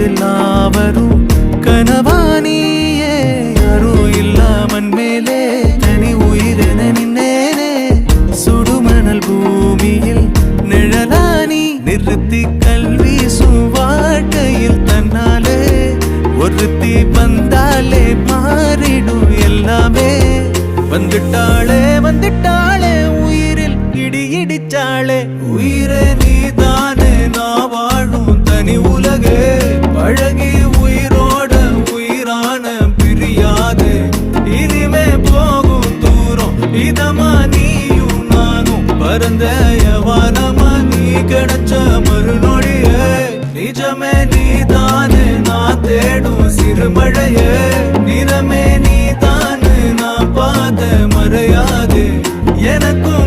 பொழுதெல்லாம் வரும் கனவானியே யாரும் இல்லாமன் மேலே தனி உயிரென நின்னேனே சுடுமணல் பூமியில் நிழலானி நிறுத்தி கல்வி வாழ்க்கையில் தன்னாலே ஒருத்தி வந்தாலே மாறிடும் எல்லாமே வந்துட்டாளே வந்துட்டாளே உயிரில் இடி இடிச்சாளே உயிரே நீதானே நான் வாழும் தனி உலகே பழகி உயிரோட உயிரான பிரியாதே இனிமே போகும் தூரம் இதமா நீயும் நானும் பரந்த யவானமா நீ கிடைச்ச மறுநொழியே நிஜமே நீதானே நான் தேடும் சிறுமழையே நிறமே நீதானே நான் பாத மறையாதே எனக்கும்